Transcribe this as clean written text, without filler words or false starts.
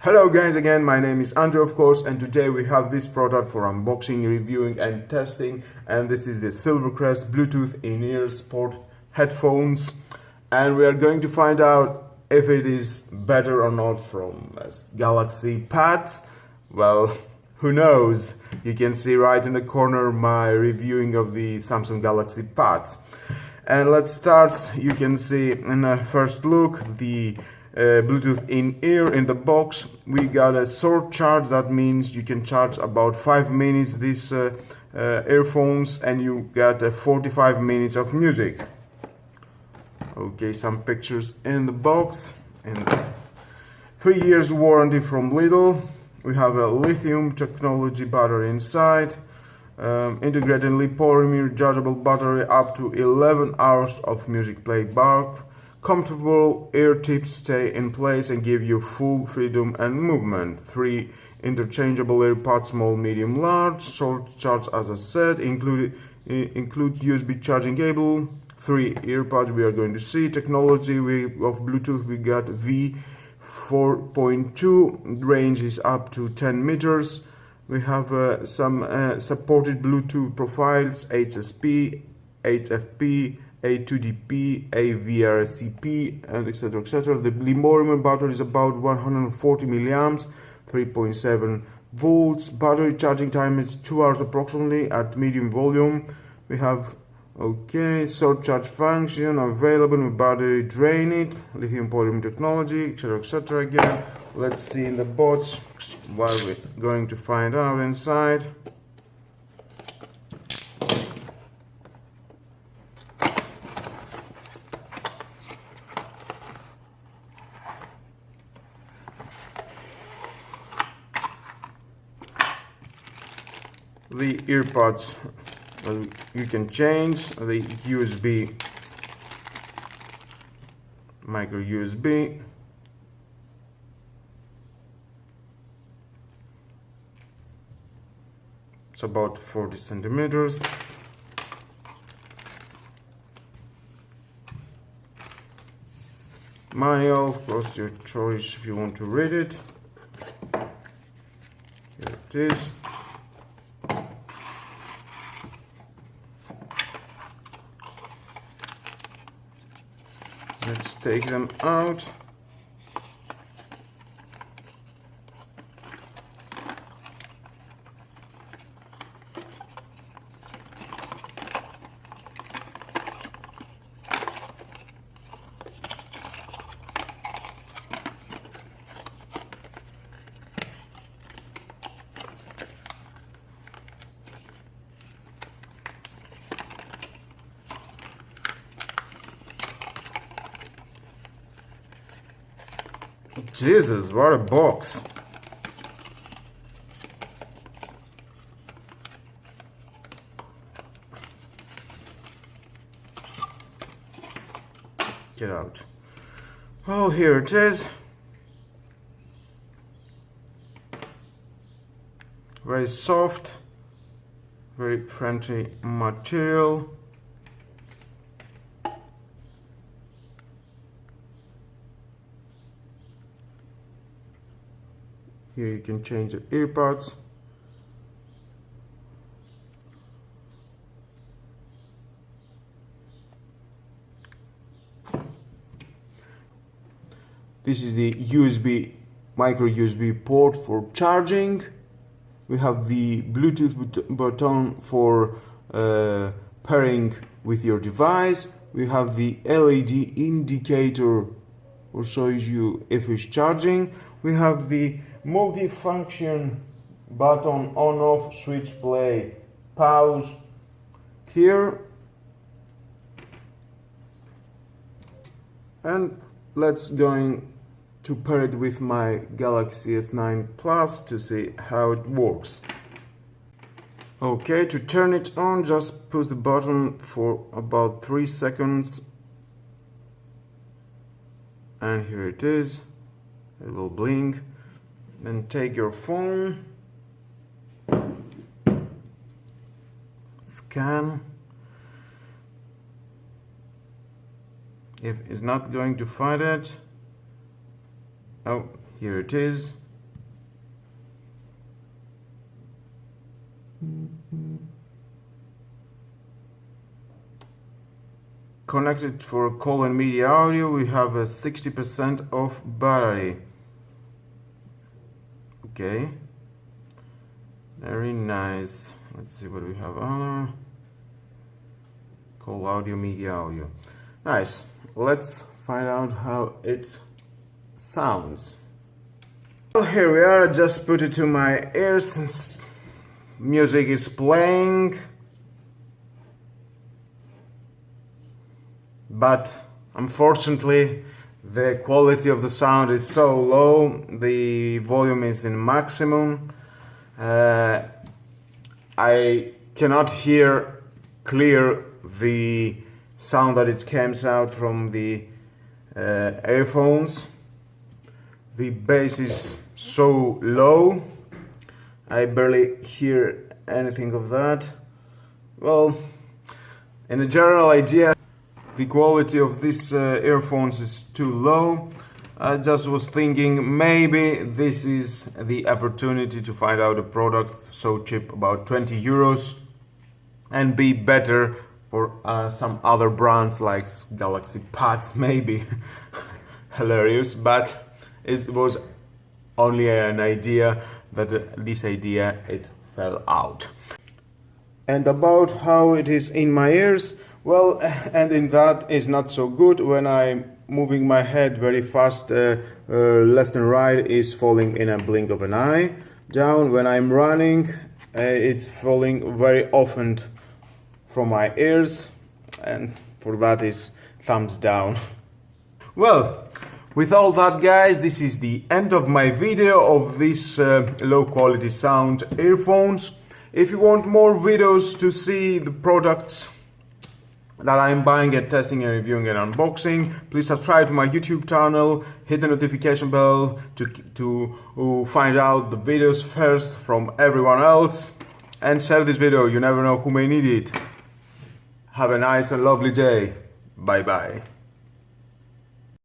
Hello guys, again my name is Andrew of course, and today we have this product for unboxing, reviewing and testing, and this is the Silvercrest Bluetooth in-ear sport headphones, and we are going to find out if it is better or not from Galaxy Pads. Well, who knows? You can see right in the corner my reviewing of the Samsung Galaxy Pads. And let's start. You can see in a first look the Bluetooth in-ear in the box. We got a short charge, that means you can charge about 5 minutes these earphones, and you got 45 minutes of music. Okay, some pictures in the box, and 3 years warranty from Lidl. We have a lithium technology battery inside, integrated polymer rechargeable battery, up to 11 hours of music playback. Comfortable ear tips stay in place and give you full freedom and movement. 3 interchangeable AirPods, small, medium, large. Short charge, as I said, include USB charging cable. 3 earpods we are going to see. Technology of Bluetooth, we got V4.2. Range is up to 10 meters. We have some supported Bluetooth profiles: HSP, HFP, A2DP, AVRCP, and etc. etc. The lithium battery is about 140 milliamps, 3.7 volts. Battery charging time is 2 hours approximately at medium volume. We have short charge function available with battery drain it, lithium polymer technology, etc. etc. Again, let's see in the box what we're going to find out inside. The earpods, you can change the USB, micro USB. It's about 40 centimeters. Manual, of course, your choice if you want to read it. Here it is. Let's take them out. Jesus, what a box. Get out. Oh, here it is. Very soft, very friendly material. Here you can change the earpods. This is the USB, micro USB port for charging. We have the Bluetooth button for pairing with your device. We have the LED indicator which shows you if it's charging. We have the multi-function button, on off, switch, play, pause here. And let's going to pair it with my Galaxy S9 Plus to see how it works. Okay, to turn it on, just push the button for about 3 seconds, and here it is. It will blink. Then take your phone, scan. If it's not going to find it, oh, here it is. connected for call and media audio. We have a 60% of battery. Okay, very nice. Let's see what we have on. Call audio, media audio. Nice. Let's find out how it sounds. Well, here we are. I just put it to my ears since music is playing. But unfortunately, the quality of the sound is so low. The volume is in maximum. I cannot hear clear the sound that it comes out from the earphones. The bass is so low. I barely hear anything of that. Well, in a general idea, the quality of these earphones is too low. I just was thinking maybe this is the opportunity to find out a product so cheap, about 20 euros, and be better for some other brands like Galaxy Buds, maybe. Hilarious, but it was only an idea that this idea it fell out. And about how it is in my ears, well, and in that is not so good. When I'm moving my head very fast, left and right is falling in a blink of an eye down. When I'm running, it's falling very often from my ears, and for that is thumbs down. Well, with all that, guys, this is the end of my video of these low quality sound earphones. If you want more videos to see the products that I'm buying and testing and reviewing and unboxing, please subscribe to my YouTube channel, hit the notification bell to find out the videos first from everyone else, and share this video. You never know who may need it. Have a nice and lovely day. Bye bye.